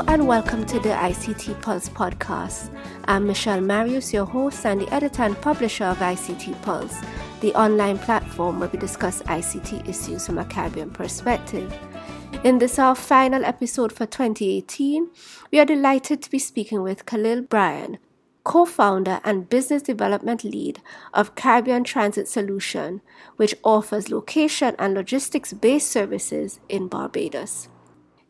and welcome to the ICT Pulse podcast. I'm Michelle Marius, your host and the editor and publisher of ICT Pulse, the online platform where we discuss ICT issues from a Caribbean perspective. In this, our final episode for 2018, we are delighted to be speaking with Khalil Bryan, co-founder and business development lead of Caribbean Transit Solution, which offers location and logistics-based services in Barbados.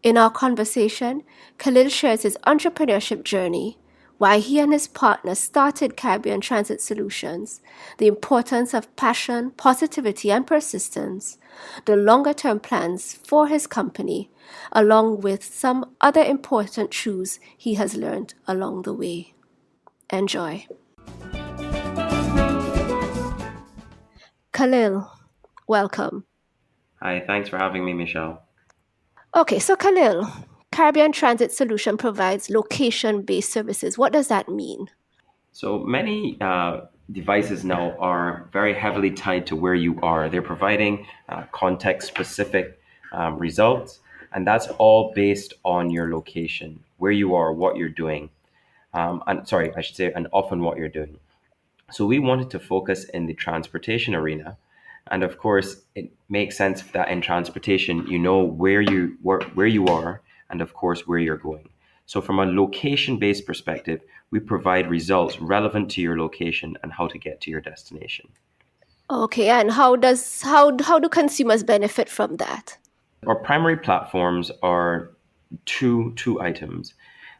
In our conversation, Khalil shares his entrepreneurship journey, why he and his partner started Caribbean Transit Solutions, the importance of passion, positivity, and persistence, the longer-term plans for his company, along with some other important truths he has learned along the way. Enjoy. Khalil, welcome. Hi, thanks for having me, Michelle. Okay, so Khalil, Caribbean Transit Solution provides location-based services. What does that mean? So many devices now are very heavily tied to where you are. They're providing context-specific results, and that's all based on your location, where you are, what you're doing. And often what you're doing. So we wanted to focus in the transportation arena. And of course, it makes sense that in transportation, you know where you are, and of course, where you're going. So from a location-based perspective, we provide results relevant to your location and how to get to your destination. Okay, and how do consumers benefit from that? Our primary platforms are two items.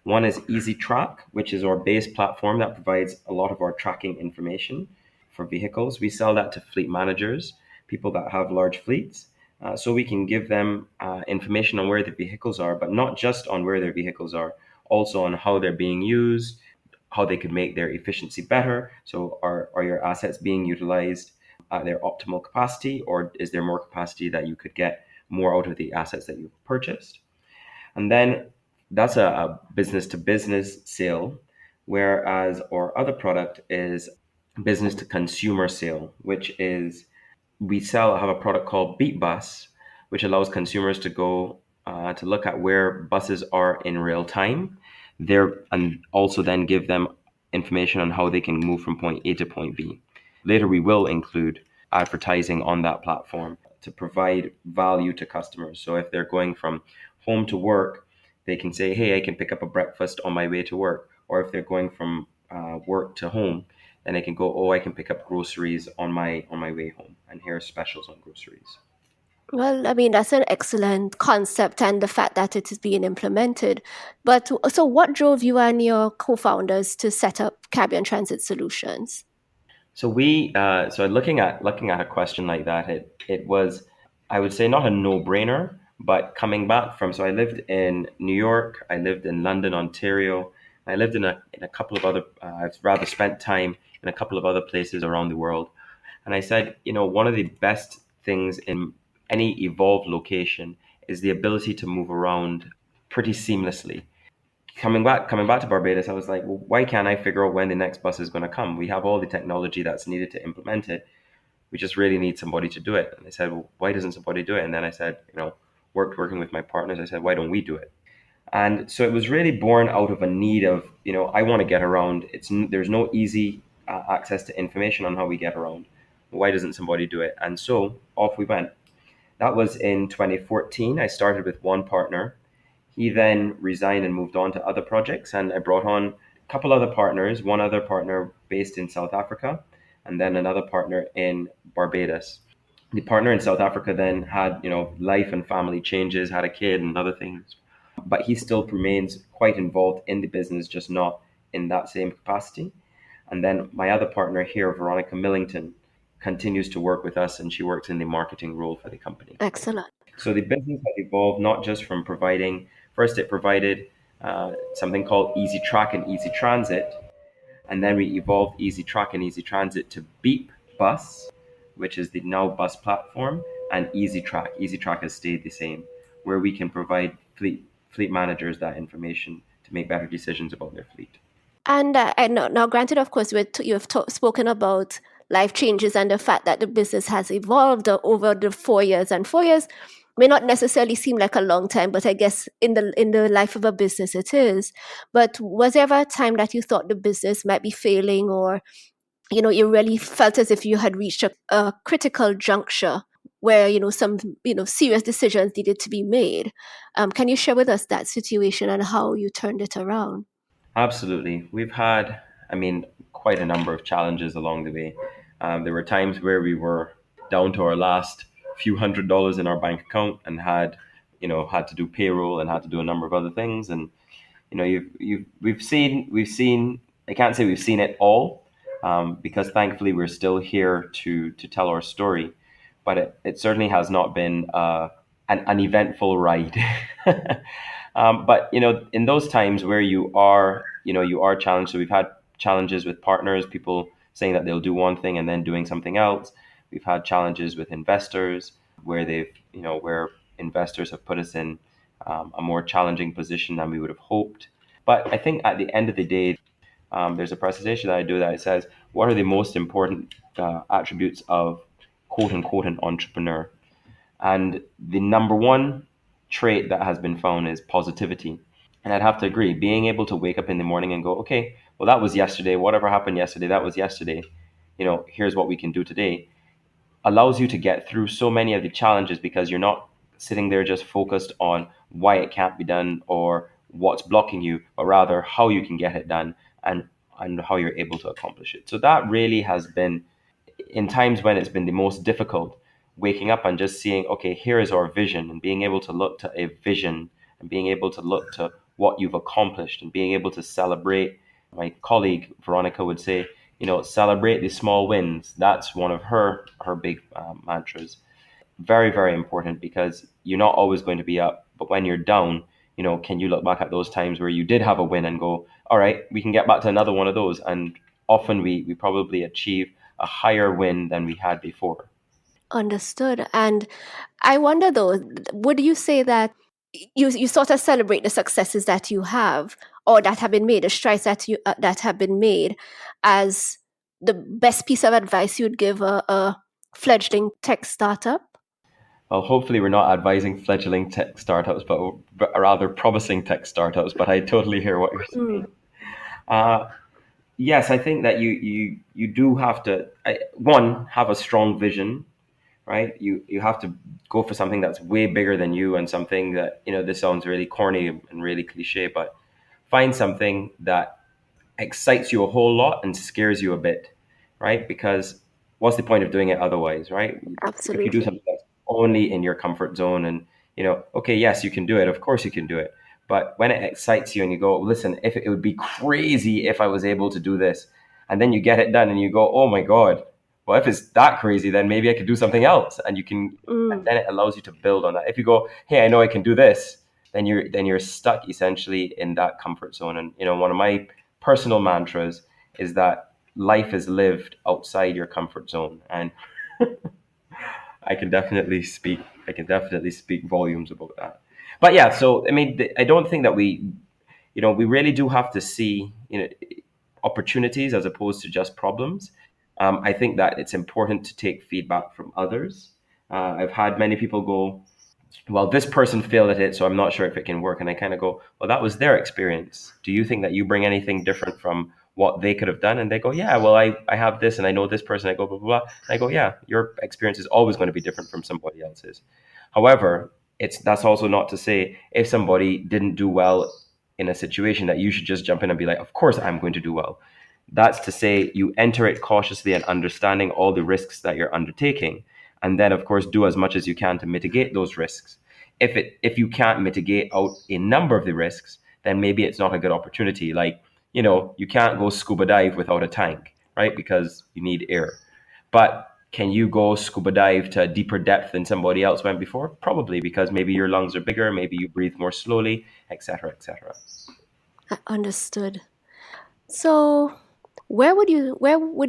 One is Easy Track, which is our base platform that provides a lot of our tracking information for vehicles. We sell that to fleet managers, people that have large fleets, so we can give them information on where the vehicles are, but not just on where their vehicles are, also on how they're being used, how they could make their efficiency better. So are your assets being utilized at their optimal capacity, or is there more capacity that you could get more out of the assets that you've purchased? And then that's a business to business sale, whereas our other product is business to consumer sale, which is have a product called Beat Bus, which allows consumers to go to look at where buses are in real time there, and also then give them information on how they can move from point A to point B. Later, we will include advertising on that platform to provide value to customers. So if they're going from home to work, they can say, hey, I can pick up a breakfast on my way to work. Or if they're going from work to home, then I can go, oh, I can pick up groceries on my way home. And here are specials on groceries. Well, I mean, that's an excellent concept and the fact that it is being implemented. But so what drove you and your co-founders to set up Caribbean Transit Solutions? So looking at a question like that, it was, I would say, not a no-brainer, but coming back from, so I lived in New York, I lived in London, Ontario, I lived in a couple of other, I've rather spent time in a couple of other places around the world. And I said, one of the best things in any evolved location is the ability to move around pretty seamlessly. Coming back to Barbados, I was like, well, why can't I figure out when the next bus is going to come? We have all the technology that's needed to implement it. We just really need somebody to do it. And they said, well, why doesn't somebody do it? And then I said, working with my partners, I said, why don't we do it? And so it was really born out of a need of, I want to get around. There's no easy access to information on how we get around. Why doesn't somebody do it? And so off we went. That was in 2014. I started with one partner. He then resigned and moved on to other projects, and I brought on a couple other partners, one other partner based in South Africa, and then another partner in Barbados. The partner in South Africa then had, life and family changes, had a kid and other things, but he still remains quite involved in the business, just not in that same capacity. And then my other partner here, Veronica Millington, continues to work with us, and she works in the marketing role for the company. Excellent. So the business has evolved not just from providing, first it provided something called Easy Track and Easy Transit, and then we evolved Easy Track and Easy Transit to Beep Bus, which is the now bus platform, and Easy Track. Easy Track has stayed the same, where we can provide fleet managers that information to make better decisions about their fleet. And now, granted, of course, you have spoken about life changes and the fact that the business has evolved over the 4 years. And 4 years may not necessarily seem like a long time, but I guess in the life of a business it is. But was there ever a time that you thought the business might be failing, or you really felt as if you had reached a critical juncture where some serious decisions needed to be made? Can you share with us that situation and how you turned it around? Absolutely. We've had, I mean, quite a number of challenges along the way. There were times where we were down to our last few $100s in our bank account and had to do payroll and had to do a number of other things. And we've seen. I can't say we've seen it all, because thankfully we're still here to tell our story. But it certainly has not been an eventful ride. But in those times where you are challenged. So we've had challenges with partners, people saying that they'll do one thing and then doing something else. We've had challenges with investors where where investors have put us in a more challenging position than we would have hoped. But I think at the end of the day, there's a presentation that I do that says, what are the most important attributes of quote unquote an entrepreneur? And the number one trait that has been found is positivity. And I'd have to agree, being able to wake up in the morning and go, okay, well, that was yesterday. Whatever happened yesterday, that was yesterday. Here's what we can do today, allows you to get through so many of the challenges because you're not sitting there just focused on why it can't be done or what's blocking you, but rather how you can get it done and how you're able to accomplish it. So that really has been, in times when it's been the most difficult, waking up and just seeing, okay, here is our vision, and being able to look to a vision and being able to look to what you've accomplished and being able to celebrate. My colleague Veronica would say, celebrate the small wins. That's one of her big mantras. Very, very important, because you're not always going to be up, but when you're down, can you look back at those times where you did have a win and go, all right, we can get back to another one of those. And often we probably achieve a higher win than we had before. Understood. And I wonder though, would you say that you sort of celebrate the successes that you have or that have been made, the strides that have been made, as the best piece of advice you'd give a fledgling tech startup? Well, hopefully we're not advising fledgling tech startups, but rather promising tech startups. But I totally hear what you're saying. Mm, Uh, yes, I think that you do have to, one, have a strong vision, right? You have to go for something that's way bigger than you, and something that, this sounds really corny and really cliche, but find something that excites you a whole lot and scares you a bit, right? Because what's the point of doing it otherwise, right? If you do absolutely. something that's only in your comfort zone, and okay, yes, you can do it. Of course, you can do it. But when it excites you and you go, listen, if it would be crazy if I was able to do this, and then you get it done and you go, oh my God, well, if it's that crazy, then maybe I could do something else, and and Mm, then it allows you to build on that. If you go, hey, I know I can do this, then you're stuck essentially in that comfort zone. And one of my personal mantras is that life is lived outside your comfort zone. And I can definitely speak volumes about that. But yeah, so I mean, I don't think that we really do have to see opportunities as opposed to just problems. I think that it's important to take feedback from others. I've had many people go, well, this person failed at it, so I'm not sure if it can work. And I kind of go, well, that was their experience. Do you think that you bring anything different from what they could have done? And they go, yeah, well, I have this and I know this person. I go, blah, blah, blah. And I go, yeah, your experience is always going to be different from somebody else's. However, that's also not to say if somebody didn't do well in a situation that you should just jump in and be like, of course I'm going to do well. That's to say you enter it cautiously and understanding all the risks that you're undertaking, and then of course do as much as you can to mitigate those risks. If you can't mitigate out a number of the risks, then maybe it's not a good opportunity. Like, you can't go scuba dive without a tank, right? Because you need air. But can you go scuba dive to a deeper depth than somebody else went before? Probably, because maybe your lungs are bigger, maybe you breathe more slowly, etc., etc. understood. So, where would you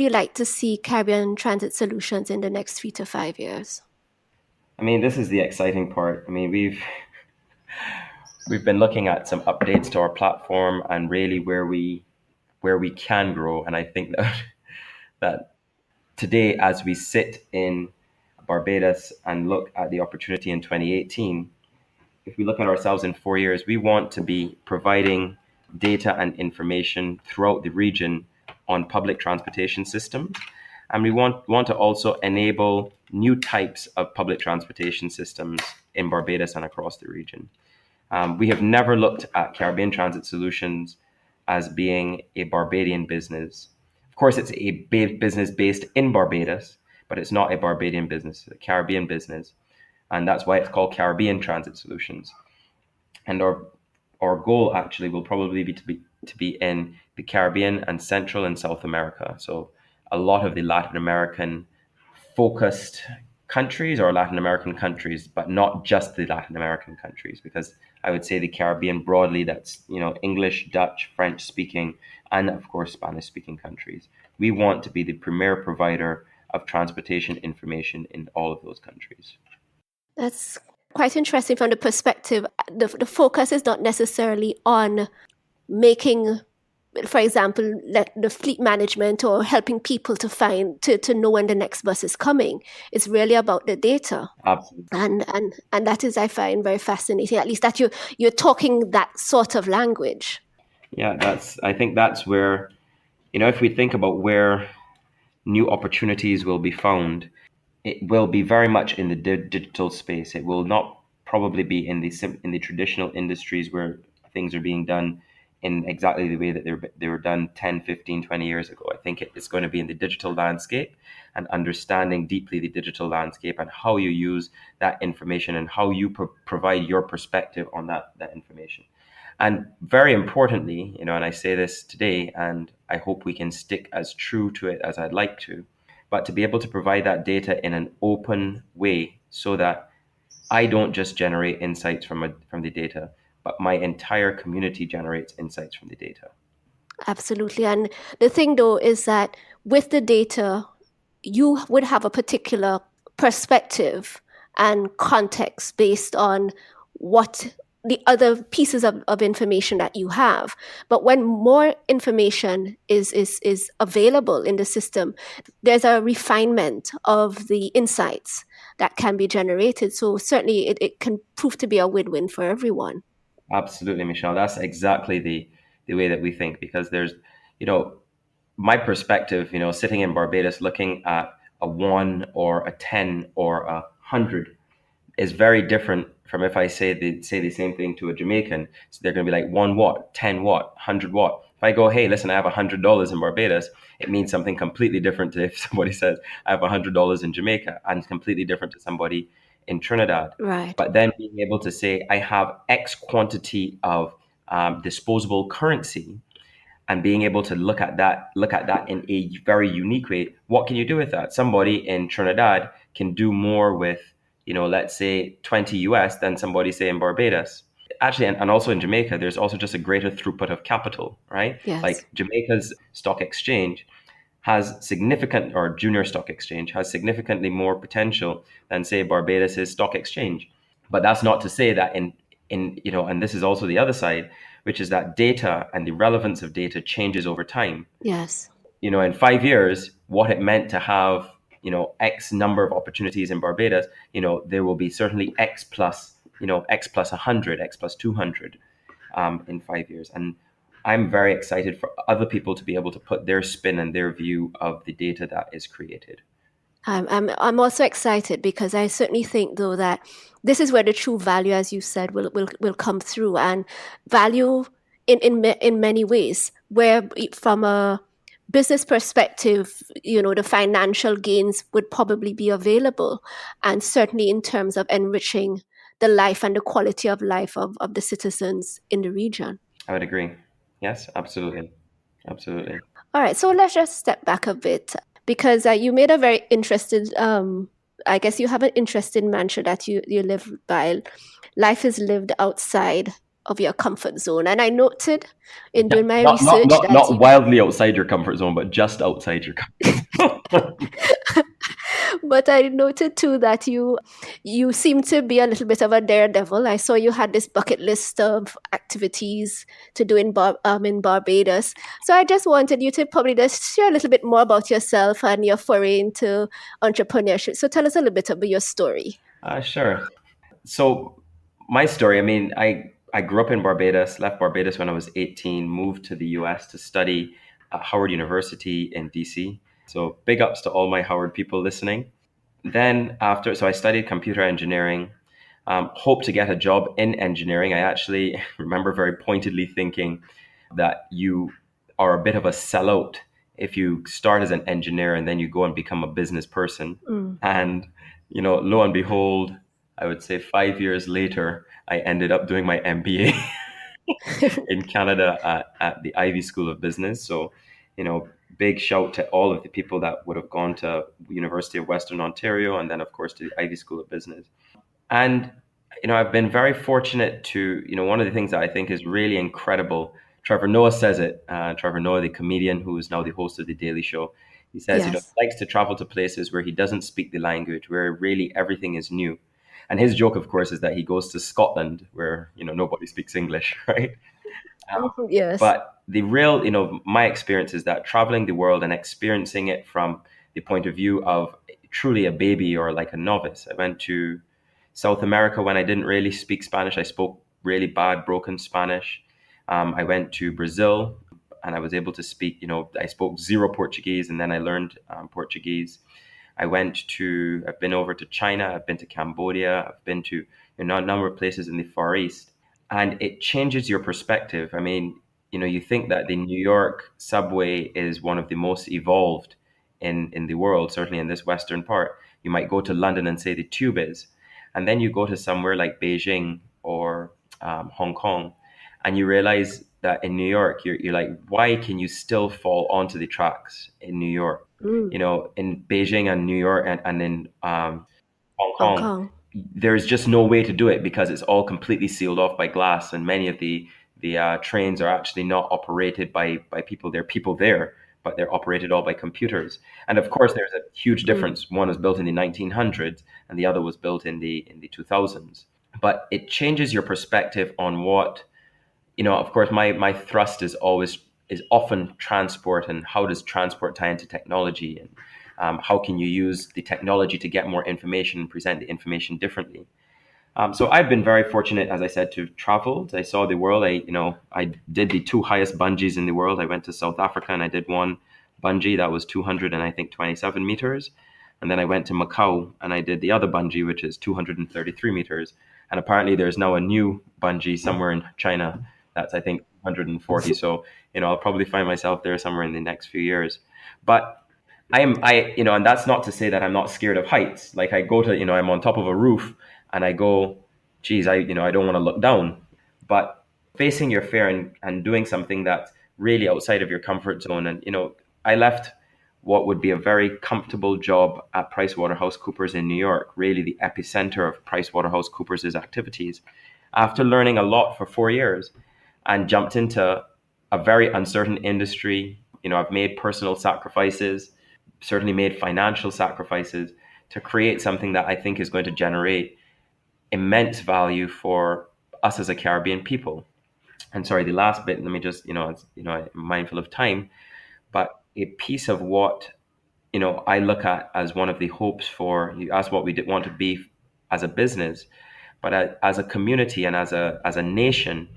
like to see Caribbean Transit Solutions in the next 3 to 5 years? I mean, this is the exciting part. I mean, we've been looking at some updates to our platform and really where we can grow. And I think that that today, as we sit in Barbados and look at the opportunity in 2018, if we look at ourselves in 4 years, we want to be providing data and information throughout the region on public transportation systems. And we want to also enable new types of public transportation systems in Barbados and across the region. We have never looked at Caribbean Transit Solutions as being a Barbadian business. Of course, it's a business based in Barbados, but it's not a Barbadian business, it's a Caribbean business. And that's why it's called Caribbean Transit Solutions. And our goal actually will probably be to be in the Caribbean and Central and South America. So a lot of the Latin American focused countries or Latin American countries, but not just the Latin American countries, because I would say the Caribbean broadly, that's, English, Dutch, French speaking, and of course, Spanish speaking countries. We want to be the premier provider of transportation information in all of those countries. That's quite interesting from the perspective. The focus is not necessarily on making, for example, the fleet management or helping people to know when the next bus is coming. It's really about the data. Absolutely. And that is, I find, very fascinating, at least that you're talking that sort of language. Yeah, I think that's where, if we think about where new opportunities will be found, it will be very much in the digital space. It will not probably be in the traditional industries where things are being done in exactly the way that they were done 10, 15, 20 years ago. I think it's going to be in the digital landscape and understanding deeply the digital landscape and how you use that information and how you provide your perspective on that information. And very importantly, and I say this today, and I hope we can stick as true to it as I'd like to, but to be able to provide that data in an open way so that I don't just generate insights from the data, but my entire community generates insights from the data. Absolutely. And the thing, though, is that with the data, you would have a particular perspective and context based on what the other pieces of information that you have. But when more information is available in the system, there's a refinement of the insights that can be generated. So certainly it can prove to be a win-win for everyone. Absolutely, Michelle. That's exactly the way that we think, because there's, my perspective, sitting in Barbados, looking at a 1 or a 10 or a 100 is very different from if I say the same thing to a Jamaican. So they're going to be like 1 what, 10 what, 100 what. If I go, hey, listen, I have $100 in Barbados, it means something completely different to if somebody says I have $100 in Jamaica, and completely different to somebody in Trinidad. Right. But then being able to say I have X quantity of disposable currency, and being able to look at that in a very unique way. What can you do with that? Somebody in Trinidad can do more with, let's say 20 US than somebody say in Barbados. Actually, and also in Jamaica, there's also just a greater throughput of capital, right? Yes. Like Jamaica's stock exchange has significant, or junior stock exchange has significantly more potential than say Barbados's stock exchange. But that's not to say that in and this is also the other side, which is that data and the relevance of data changes over time. Yes. In 5 years, what it meant to have, X number of opportunities in Barbados, there will be certainly X plus 100, X plus 200 in 5 years. And I'm very excited for other people to be able to put their spin and their view of the data that is created. I'm also excited because I certainly think, though, that this is where the true value, as you said, will come through, and value in many ways. Where from a business perspective, the financial gains would probably be available, and certainly in terms of enriching the life and the quality of life of the citizens in the region. I would agree. Yes, absolutely. Absolutely. All right, so let's just step back a bit, because you made a very interesting, I guess you have an interesting mantra that you live by. Life is lived outside of your comfort zone. And I noted in Yeah, doing my not not research not that not you, wildly outside your comfort zone, but just outside your comfort zone. but I noted too that you seem to be a little bit of a daredevil. I saw you had this bucket list of activities to do in Barbados. So I just wanted you to probably just share a little bit more about yourself and your foray into entrepreneurship. So tell us a little bit about your story. Sure. So my story, I mean, I grew up in Barbados, left Barbados when I was 18, moved to the US to study at Howard University in DC. So big ups to all my Howard people listening. Then after, so I studied computer engineering, hoped to get a job in engineering. I actually remember very pointedly thinking that you are a bit of a sellout if you start as an engineer and then you go and become a business person. Mm. And, lo and behold, I would say 5 years later, I ended up doing my MBA in Canada at the Ivy School of Business. So, big shout to all of the people that would have gone to University of Western Ontario and then, of course, to the Ivy School of Business. And, I've been very fortunate to, one of the things that I think is really incredible. Trevor Noah says it. Trevor Noah, the comedian who is now the host of The Daily Show, he says, Yes. he likes to travel to places where he doesn't speak the language, where really everything is new. And his joke, of course, is that he goes to Scotland where, nobody speaks English, right? Mhm. Yes. But the real, my experience is that traveling the world and experiencing it from the point of view of truly a baby or like a novice. I went to South America when I didn't really speak Spanish. I spoke really bad, broken Spanish. I went to Brazil and I was able to speak, I spoke zero Portuguese and then I learned Portuguese. I've been over to China, I've been to Cambodia, I've been to, a number of places in the Far East. And it changes your perspective. I mean, you think that the New York subway is one of the most evolved in the world, certainly in this Western part. You might go to London and say the tube is. And then you go to somewhere like Beijing or Hong Kong, and you realize that in New York, you're like, why can you still fall onto the tracks in New York? Mm. In Beijing and New York and in Hong Hong Kong, Kong. there's just no way to do it because it's all completely sealed off by glass, and many of the trains are actually not operated by people. There are people there, but they're operated all by computers. And of course, there's a huge Mm. difference. One was built in the 1900s, and the other was built in the 2000s. But it changes your perspective on what of course, my thrust is often transport and how does transport tie into technology and how can you use the technology to get more information and present the information differently. So I've been very fortunate, as I said, to travel. I saw the world. I did the two highest bungees in the world. I went to South Africa and I did one bungee that was 200 and I think 27 meters. And then I went to Macau and I did the other bungee, which is 233 meters. And apparently there's now a new bungee somewhere in China that's, I think, 140. So, I'll probably find myself there somewhere in the next few years. But and that's not to say that I'm not scared of heights. Like I go to, I'm on top of a roof and I go, geez, I don't want to look down. But facing your fear and doing something that's really outside of your comfort zone. And, I left what would be a very comfortable job at PricewaterhouseCoopers in New York, really the epicenter of PricewaterhouseCoopers' activities, after learning a lot for 4 years and jumped into a very uncertain industry. I've made personal sacrifices, certainly made financial sacrifices to create something that I think is going to generate immense value for us as a Caribbean people. And sorry, the last bit, let me just, I'm mindful of time, but a piece of what, I look at as one of the hopes for, you asked what we did want to be as a business, but as a community and as a nation,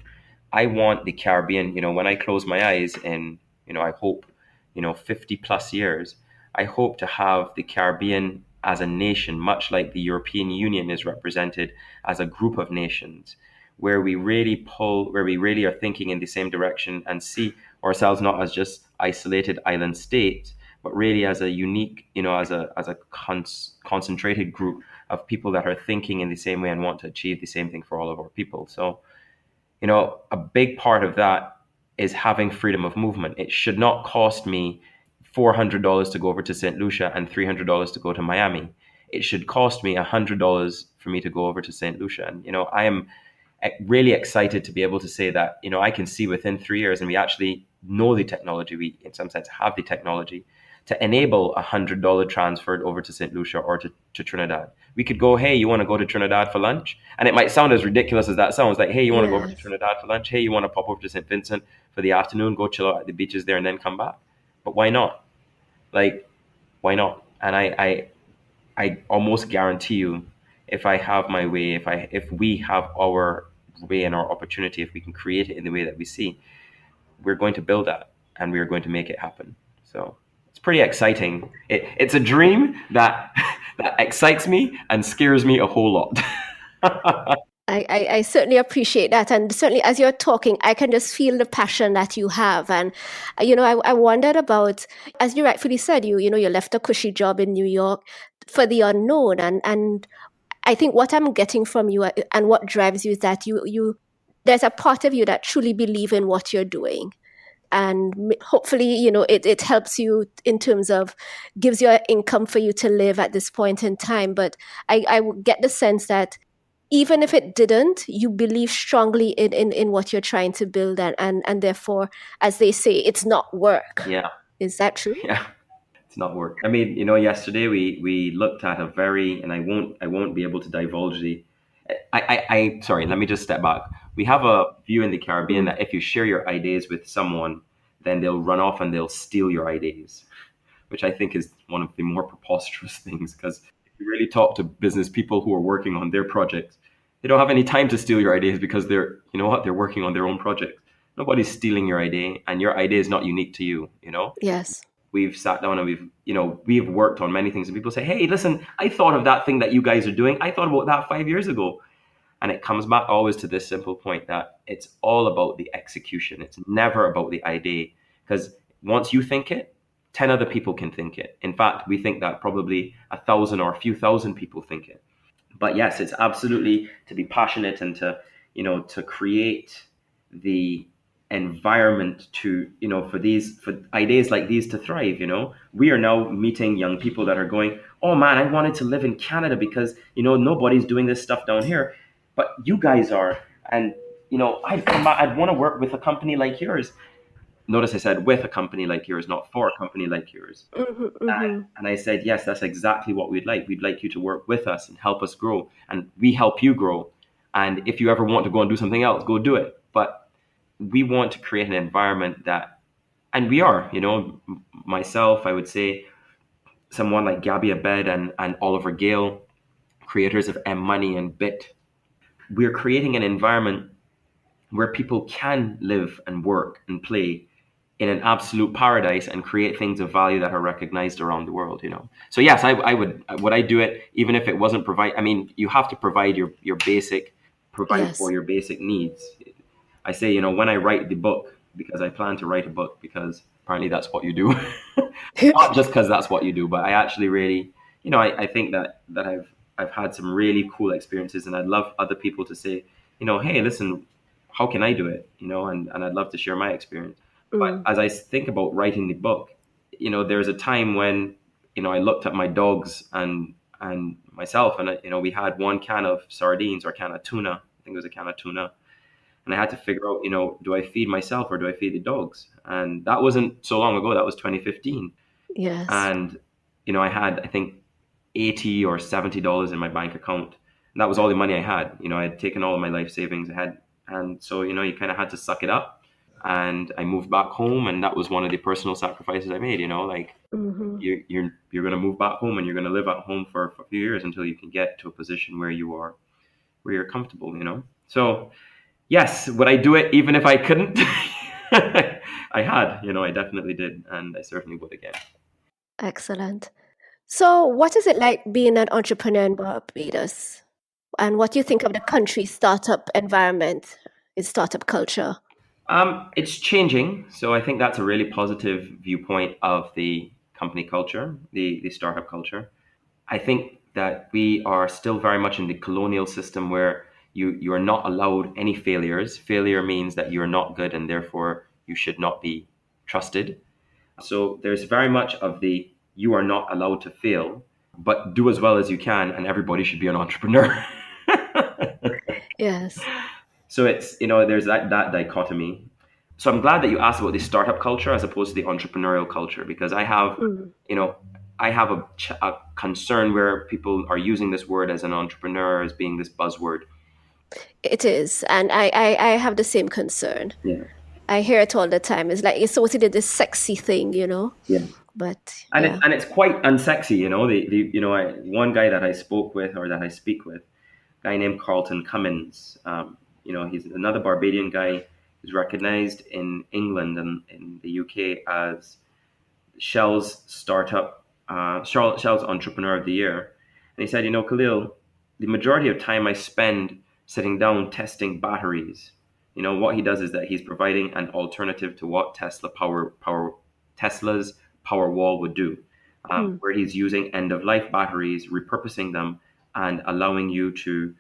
I want the Caribbean, when I close my eyes in, I hope, 50 plus years, I hope to have the Caribbean as a nation, much like the European Union is represented as a group of nations, where we really are thinking in the same direction and see ourselves not as just isolated island states, but really as a unique, concentrated group of people that are thinking in the same way and want to achieve the same thing for all of our people. So, a big part of that is having freedom of movement. It should not cost me $400 to go over to St. Lucia and $300 to go to Miami. It should cost me $100 for me to go over to St. Lucia. And, I am really excited to be able to say that, I can see within 3 years, and we actually know the technology, we in some sense have the technology to enable $100 transferred over to St. Lucia or to Trinidad. We could go, hey, you want to go to Trinidad for lunch? And it might sound as ridiculous as that sounds, like, hey, you want to go over to Yes. Trinidad for lunch? Hey, you want to pop over to St. Vincent for the afternoon, go chill out at the beaches there and then come back? But why not? Like, why not? And I almost guarantee you, if I have my way, if we have our way and our opportunity, if we can create it in the way that we see, we're going to build that and we're going to make it happen. So it's pretty exciting. It's a dream that that excites me and scares me a whole lot. I certainly appreciate that. And certainly, as you're talking, I can just feel the passion that you have. And, I wondered about, as you rightfully said, you left a cushy job in New York for the unknown. And I think what I'm getting from you and what drives you is that there's a part of you that truly believe in what you're doing. And hopefully, it helps you in terms of gives you an income for you to live at this point in time. But I get the sense that even if it didn't, you believe strongly in what you're trying to build, and therefore, as they say, it's not work. Yeah, Is that true? yeah. It's not work. I mean, yesterday we looked at a very, and I won't be able to divulge the. I sorry. Let me just step back. We have a view in the Caribbean that if you share your ideas with someone, then they'll run off and they'll steal your ideas, which I think is one of the more preposterous things. Because if you really talk to business people who are working on their projects, they don't have any time to steal your ideas because they're working on their own projects. Nobody's stealing your idea, and your idea is not unique to you. Yes. We've sat down and we've worked on many things, and people say, hey, listen, I thought of that thing that you guys are doing. I thought about that 5 years ago. And it comes back always to this simple point that it's all about the execution. It's never about the idea, because once you think it, 10 other people can think it. In fact, we think that probably 1,000 or a few thousand people think it. But yes, it's absolutely to be passionate and to create the environment to for ideas like these to thrive. We are now meeting young people that are going, oh man, I wanted to live in Canada because nobody's doing this stuff down here, but you guys are. And I'd come back, I'd want to work with a company like yours. Notice I said with a company like yours, not for a company like yours. And I said, yes, that's exactly what we'd like. We'd like you to work with us and help us grow, and we help you grow. And if you ever want to go and do something else, go do it. But we want to create an environment that, and we are, myself, I would say, someone like Gabby Abed and Oliver Gale, creators of M Money and Bit, we're creating an environment where people can live and work and play in an absolute paradise and create things of value that are recognized around the world. So yes, would I do it even if it wasn't provide. I mean, you have to provide provide Yes. for your basic needs. I say, when I write the book, because I plan to write a book, because apparently that's what you do. Not just because that's what you do, but I actually really, I think that I've had some really cool experiences, and I'd love other people to say, hey, listen, how can I do it? And I'd love to share my experience. But as I think about writing the book, there's a time when, I looked at my dogs and myself, and we had one can of sardines or can of tuna. I think it was a can of tuna. And I had to figure out, do I feed myself or do I feed the dogs? And that wasn't so long ago. That was 2015. Yes. And, I had, I think, $80 or $70 in my bank account. And that was all the money I had. I had taken all of my life savings I had. And so, you kind of had to suck it up. And I moved back home, and that was one of the personal sacrifices I made. You're going to move back home, and you're going to live at home for a few years until you can get to a position where you're comfortable. So yes, would I do it even if I couldn't? I definitely did, and I certainly would again. Excellent. So, what is it like being an entrepreneur in Barbados? And what do you think of the country's startup environment, its startup culture? It's changing, so I think that's a really positive viewpoint of the company culture, the startup culture. I think that we are still very much in the colonial system where you are not allowed any failures. Failure means that you're not good, and therefore you should not be trusted. So there's very much of the you are not allowed to fail, but do as well as you can, and everybody should be an entrepreneur. Yes. So it's, there's that dichotomy. So I'm glad that you asked about the startup culture as opposed to the entrepreneurial culture, because Mm. you know, I have a concern where people are using this word as an entrepreneur as being this buzzword. It is. And I have the same concern. Yeah, I hear it all the time. It's like it's sort of this sexy thing, you know? yeah. But And yeah. it's quite unsexy, one guy that I spoke with, or that I speak with, a guy named Carlton Cummins. He's another Barbadian guy who's recognized in England and in the UK as Shell's Entrepreneur of the Year. And he said, Khalil, the majority of time I spend sitting down testing batteries. What he does is that he's providing an alternative to what Tesla's Powerwall would do, Mm. where he's using end of life batteries, repurposing them, and allowing you to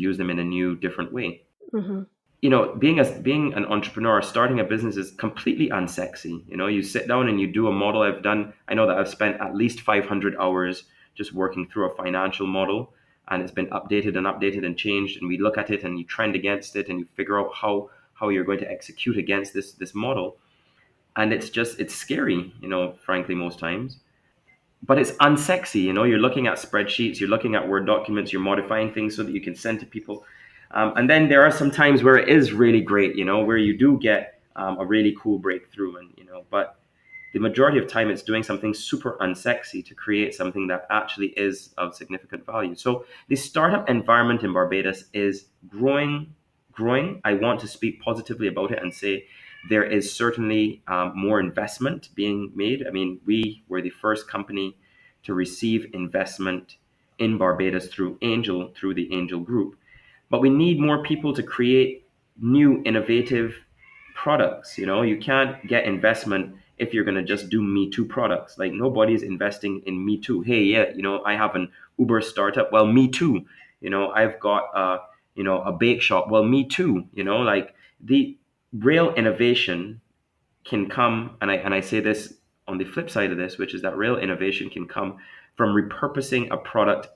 use them in a new, different way. Hmm. Being an entrepreneur, starting a business is completely unsexy. You sit down and you do a model. I know that I've spent at least 500 hours just working through a financial model, and it's been updated and changed. And we look at it and you trend against it and you figure out how you're going to execute against this model. And it's scary, frankly, most times. But it's unsexy. You're looking at spreadsheets, you're looking at Word documents, you're modifying things so that you can send to people. And then there are some times where it is really great, where you do get a really cool breakthrough. But the majority of time it's doing something super unsexy to create something that actually is of significant value. So the startup environment in Barbados is growing. I want to speak positively about it and say there is certainly more investment being made. I mean, we were the first company to receive investment in Barbados through the Angel Group. But we need more people to create new innovative products. You can't get investment if you're going to just do Me Too products. Like, nobody's investing in Me Too. Hey, yeah, I have an Uber startup. Well, me too. I've got a bake shop. Well, me too. Like, the real innovation can come, and I say this on the flip side of this, which is that real innovation can come from repurposing a product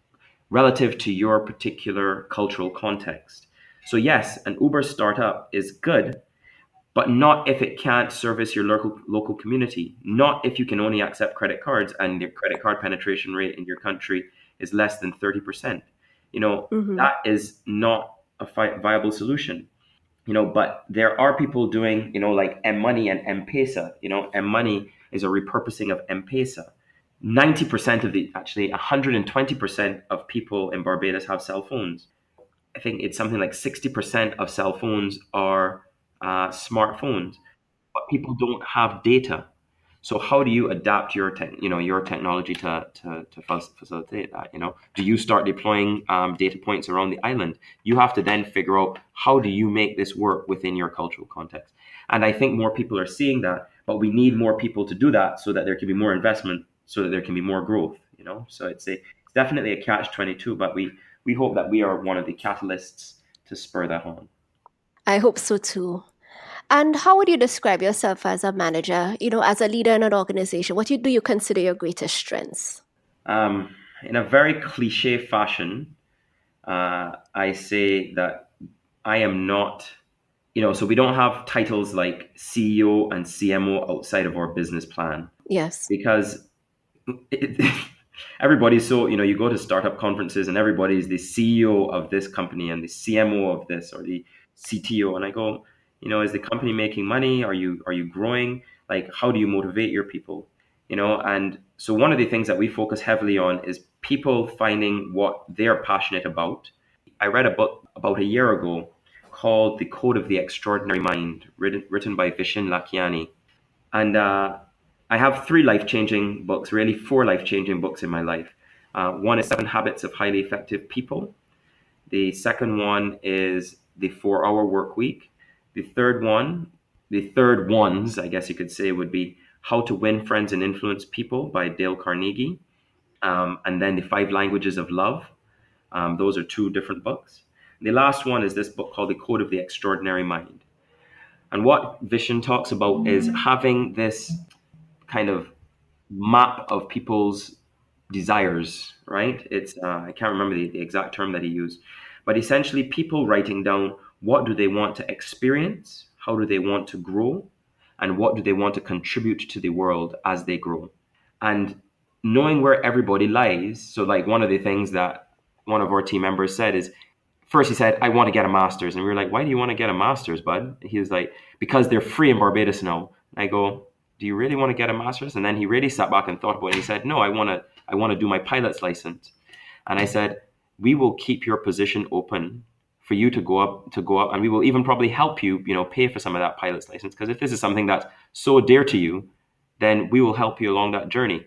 relative to your particular cultural context. So yes, an Uber startup is good, but not if it can't service your local community. Not if you can only accept credit cards and your credit card penetration rate in your country is less than 30%. Hmm. That is not a viable solution. But there are people doing, like M-Money and M-Pesa. M-Money is a repurposing of M-Pesa. 90% of actually 120% of people in Barbados have cell phones. I think it's something like 60% of cell phones are smartphones, but people don't have data. So how do you adapt your technology to facilitate that? Do you start deploying data points around the island? You have to then figure out, how do you make this work within your cultural context? And I think more people are seeing that, but we need more people to do that so that there can be more investment, so that there can be more growth. So it's definitely a catch-22, but we hope that we are one of the catalysts to spur that on. I hope so too. And how would you describe yourself as a manager, as a leader in an organization? Do you consider your greatest strengths? In a very cliche fashion, I say that I am not, so we don't have titles like CEO and CMO outside of our business plan, Yes. because it, everybody's so, you go to startup conferences and everybody's the CEO of this company and the CMO of this, or the CTO. And I go, is the company making money? Are you growing? Like, how do you motivate your people? And so one of the things that we focus heavily on is people finding what they're passionate about. I read a book about a year ago called The Code of the Extraordinary Mind, written by Vishen Lakhiani. And I have three life changing books, really four life changing books in my life. One is Seven Habits of Highly Effective People. The second one is The 4 Hour Work Week. The third ones, I guess you could say, would be How to Win Friends and Influence People by Dale Carnegie. And then The Five Languages of Love. Those are two different books. The last one is this book called The Code of the Extraordinary Mind. And what Vision talks about is having this kind of map of people's desires, right? It's I can't remember the exact term that he used, but essentially people writing down what do they want to experience, how do they want to grow, and what do they want to contribute to the world as they grow. And knowing where everybody lies. So like one of the things that one of our team members said is, first he said, I want to get a master's. And we were like, why do you want to get a master's, bud? He was like, because they're free in Barbados now. And I go, do you really want to get a master's? And then he really sat back and thought about it. And he said, no, I want to do my pilot's license. And I said, we will keep your position open for you to go up, and we will even probably help you, pay for some of that pilot's license. Because if this is something that's so dear to you, then we will help you along that journey.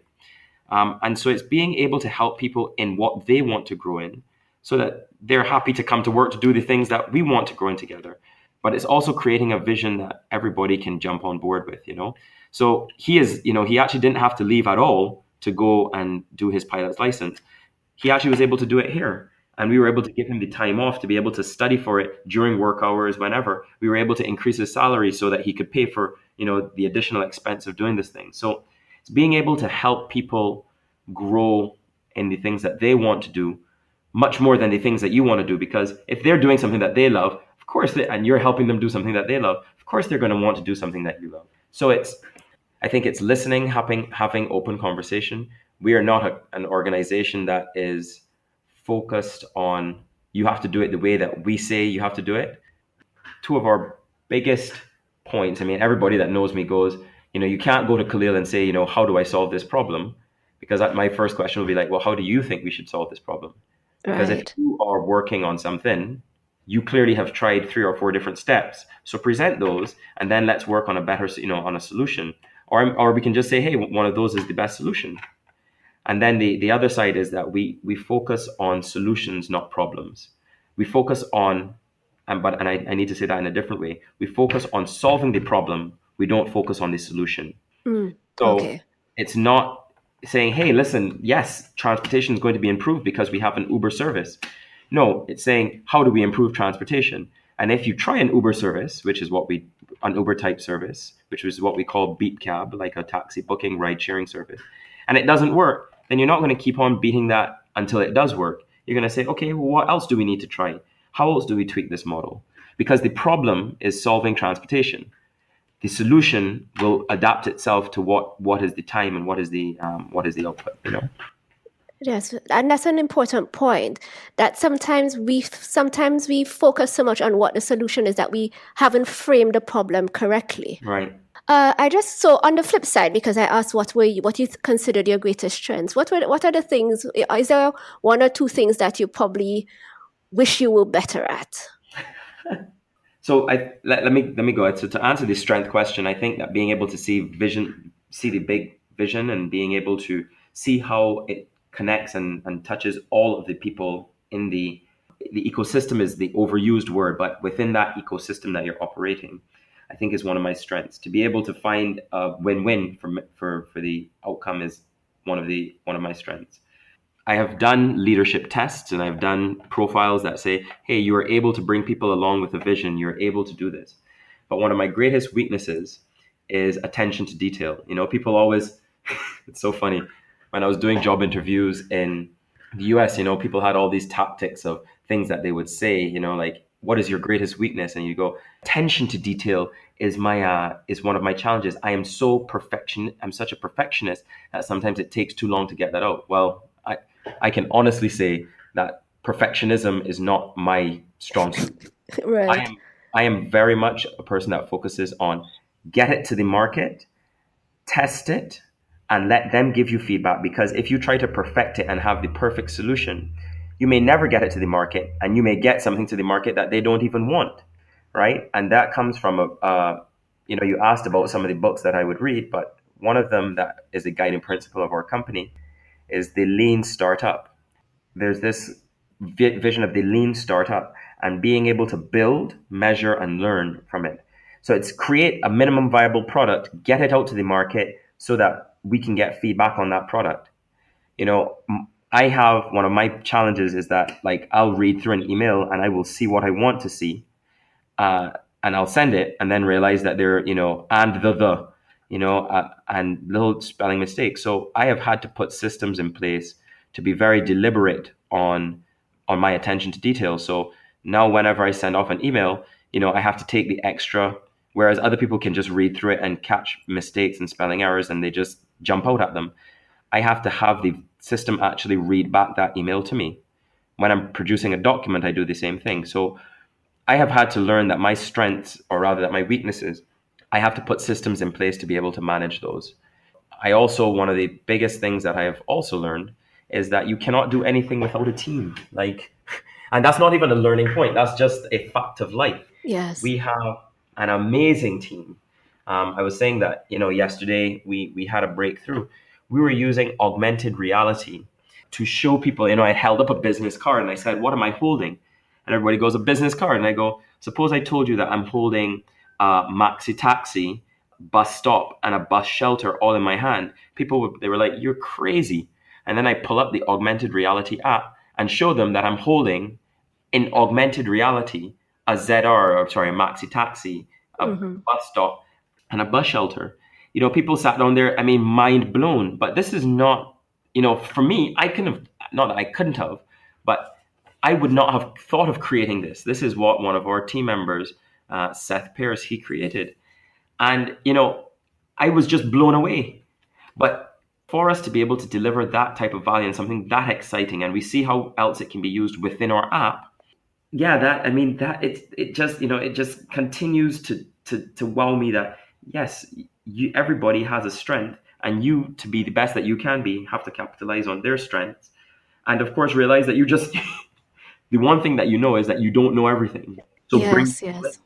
And so it's being able to help people in what they want to grow in, so that they're happy to come to work to do the things that we want to grow in together. But it's also creating a vision that everybody can jump on board with, So he actually didn't have to leave at all to go and do his pilot's license. He actually was able to do it here. And we were able to give him the time off to be able to study for it during work hours, whenever. We were able to increase his salary so that he could pay for, the additional expense of doing this thing. So it's being able to help people grow in the things that they want to do, much more than the things that you want to do. Because if they're doing something that they love, of course, and you're helping them do something that they love, of course, they're going to want to do something that you love. So I think it's listening, having open conversation. We are not an organization that is focused on, you have to do it the way that we say you have to do it. Two of our biggest points, everybody that knows me goes, you can't go to Khalil and say, how do I solve this problem? Because my first question will be like, well, how do you think we should solve this problem? Because if you are working on something, you clearly have tried 3 or 4 different steps. So present those, and then let's work on a better, on a solution. Or we can just say, hey, one of those is the best solution. And then the other side is that we focus on solutions, not problems. We focus on, and I need to say that in a different way. We focus on solving the problem. We don't focus on the solution. So it's not saying, hey, listen, yes, transportation is going to be improved because we have an Uber service. No, it's saying, how do we improve transportation? And if you try an Uber service, which is an Uber type service, which is what we call beat cab, like a taxi booking ride sharing service, and it doesn't work, then you're not going to keep on beating that until it does work. You're going to say, okay, well, what else do we need to try? How else do we tweak this model? Because the problem is solving transportation. The solution will adapt itself to what is the time and what is the output, Yes, and that's an important point, that sometimes we focus so much on what the solution is that we haven't framed the problem correctly. Right. So on the flip side, because I asked what you considered your greatest strengths, what are the things? Is there 1 or 2 things that you probably wish you were better at? So let me go ahead. So to answer the strength question, I think that being able to see the big vision, and being able to see how it connects and touches all of the people in the ecosystem is the overused word, but within that ecosystem that you're operating, I think is one of my strengths. To be able to find a win-win for the outcome is one of my strengths. I have done leadership tests, and I've done profiles that say, hey, you are able to bring people along with a vision. You're able to do this. But one of my greatest weaknesses is attention to detail. People always, it's so funny. When I was doing job interviews in the US, people had all these tactics of things that they would say, like, what is your greatest weakness? And you go, attention to detail is one of my challenges. I'm such a perfectionist that sometimes it takes too long to get that out. Well, I can honestly say that perfectionism is not my strong suit. Right. I am very much a person that focuses on get it to the market, test it, and let them give you feedback. Because if you try to perfect it and have the perfect solution, you may never get it to the market, and you may get something to the market that they don't even want, right? And that comes from you asked about some of the books that I would read, but one of them that is a guiding principle of our company is the lean startup. There's this vision of the lean startup and being able to build, measure, and learn from it. So it's create a minimum viable product, get it out to the market so that we can get feedback on that product. I have one of my challenges is that, like, I'll read through an email and I will see what I want to see, and I'll send it and then realize that there, and little spelling mistakes. So I have had to put systems in place to be very deliberate on my attention to detail. So Now, whenever I send off an email, I have to take the extra, whereas other people can just read through it and catch mistakes and spelling errors and they just jump out at them. I have to have the system actually read back that email to me. When I'm producing a document, I do the same thing. So I have had to learn that my strengths, or rather that my weaknesses, I have to put systems in place to be able to manage those. I also, one of the biggest things that I have also learned is that you cannot do anything without a team. And that's not even a learning point. That's just a fact of life. Yes. We have an amazing team. I was saying that, yesterday we had a breakthrough. We were using augmented reality to show people, I held up a business card and I said, what am I holding? And everybody goes, a business card. And I go, suppose I told you that I'm holding a maxi taxi, bus stop, and a bus shelter all in my hand. They were like, you're crazy. And then I pull up the augmented reality app and show them that I'm holding in augmented reality a a maxi taxi, a bus stop, and a bus shelter. People sat down there, mind blown. But this is not, for me, I couldn't have, not that I couldn't have, but I would not have thought of creating this. This is what one of our team members, Seth Pierce, he created. And, I was just blown away. But for us to be able to deliver that type of value and something that exciting, and we see how else it can be used within our app, it just continues to wow me that yes, everybody has a strength, and you, to be the best that you can be, have to capitalize on their strengths, and of course realize that you just the one thing that you know is that you don't know everything. So Yes.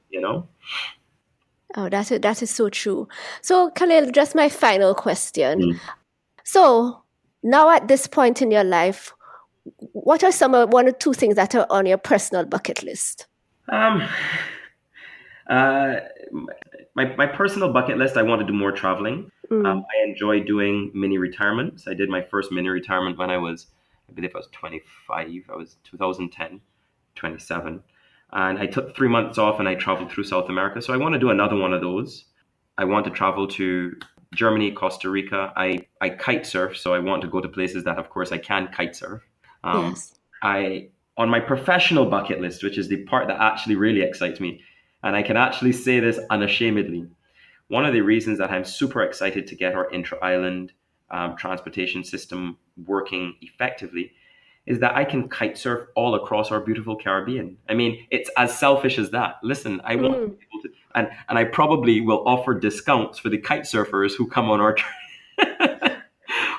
Oh, that is so true. So, Khalil, just my final question. So, now at this point in your life, what are one or two things that are on your personal bucket list? My personal bucket list, I want to do more traveling. I enjoy doing mini retirements. I did my first mini retirement when I believe I was 25. I was 2010, 27. And I took 3 months off and I traveled through South America. So I want to do another one of those. I want to travel to Germany, Costa Rica. I kite surf, so I want to go to places that, of course, I can kite surf. Yes. On my professional bucket list, which is the part that actually really excites me, and I can actually say this unashamedly, one of the reasons that I'm super excited to get our intra-island transportation system working effectively is that I can kite surf all across our beautiful Caribbean. It's as selfish as that. Listen, I want to be able to, and I probably will offer discounts for the kite surfers who come on our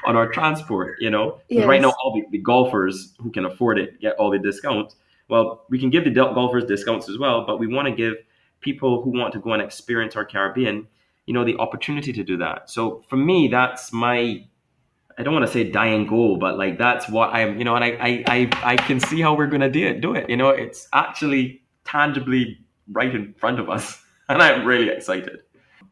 on our transport, because right now all the golfers who can afford it get all the discounts. Well, we can give the golfers discounts as well, but we want to give people who want to go and experience our Caribbean, the opportunity to do that. So for me, that's I don't want to say dying goal, but that's what I'm, and I can see how we're going to do it. It's actually tangibly right in front of us, and I'm really excited.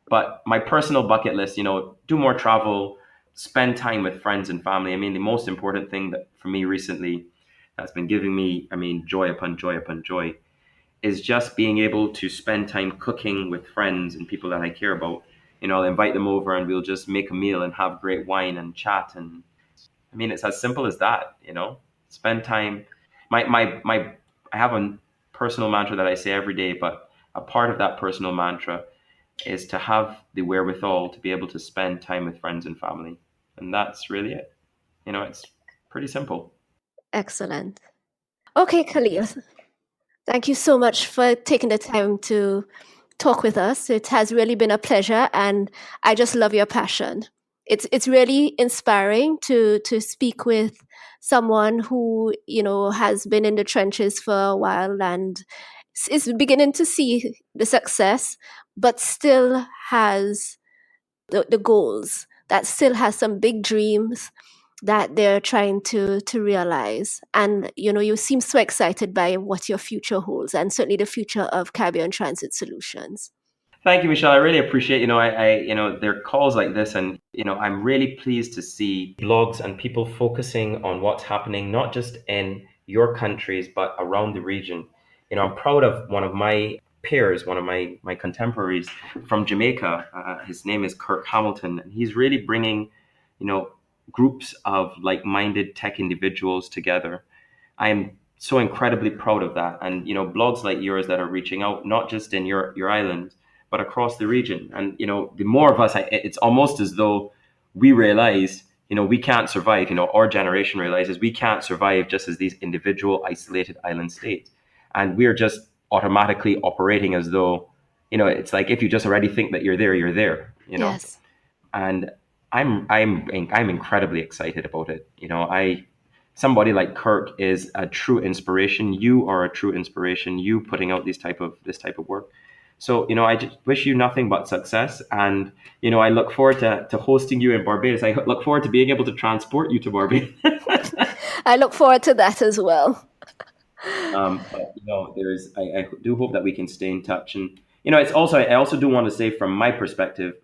But my personal bucket list, do more travel, spend time with friends and family. The most important thing that for me recently that's been giving me, joy upon joy upon joy, is just being able to spend time cooking with friends and people that I care about. I'll invite them over and we'll just make a meal and have great wine and chat. And it's as simple as that, spend time. I have a personal mantra that I say every day, but a part of that personal mantra is to have the wherewithal to be able to spend time with friends and family. And that's really it. It's pretty simple. Excellent. Okay, Khalil, thank you so much for taking the time to talk with us. It has really been a pleasure, and I just love your passion. It's really inspiring to speak with someone who has been in the trenches for a while and is beginning to see the success, but still has the goals, that still has some big dreams that they're trying to realize. And you seem so excited by what your future holds, and certainly the future of Caribbean Transit Solutions. Thank you, Michelle. I really appreciate, there are calls like this, and, I'm really pleased to see blogs and people focusing on what's happening, not just in your countries, but around the region. I'm proud of one of my peers, one of my contemporaries from Jamaica. His name is Kirk Hamilton, and he's really bringing, groups of like-minded tech individuals together. I am so incredibly proud of that. And blogs like yours that are reaching out, not just in your island, but across the region. And the more of us, it's almost as though we realize, we can't survive. Our generation realizes we can't survive just as these individual isolated island states, and we're just automatically operating as though, it's like if you just already think that you're there, you're there. Yes. And I'm incredibly excited about it. Somebody like Kirk is a true inspiration. You are a true inspiration. You putting out this type of work. So, I just wish you nothing but success. And, I look forward to hosting you in Barbados. I look forward to being able to transport you to Barbados. I look forward to that as well. But, I do hope that we can stay in touch. And, it's also, I also do want to say from my perspective,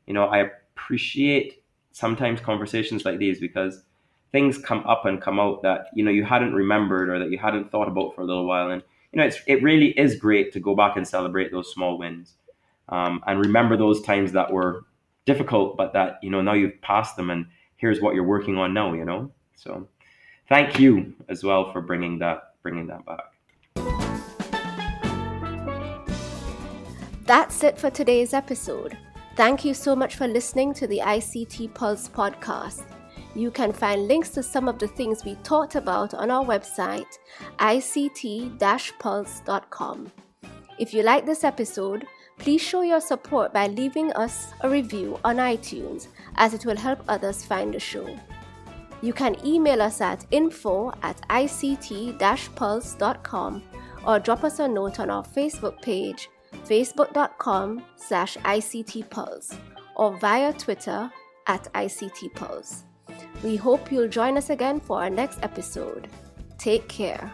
I appreciate sometimes conversations like these because things come up and come out that, you hadn't remembered or that you hadn't thought about for a little while. And, it really is great to go back and celebrate those small wins, and remember those times that were difficult, but that, now you've passed them and here's what you're working on now, So thank you as well for bringing that back. That's it for today's episode. Thank you so much for listening to the ICT Pulse podcast. You can find links to some of the things we talked about on our website, ict-pulse.com. If you like this episode, please show your support by leaving us a review on iTunes, as it will help others find the show. You can email us at info@ict-pulse.com or drop us a note on our Facebook page, facebook.com/ICTPulse, or via Twitter @ICTPulse. We hope you'll join us again for our next episode. Take care.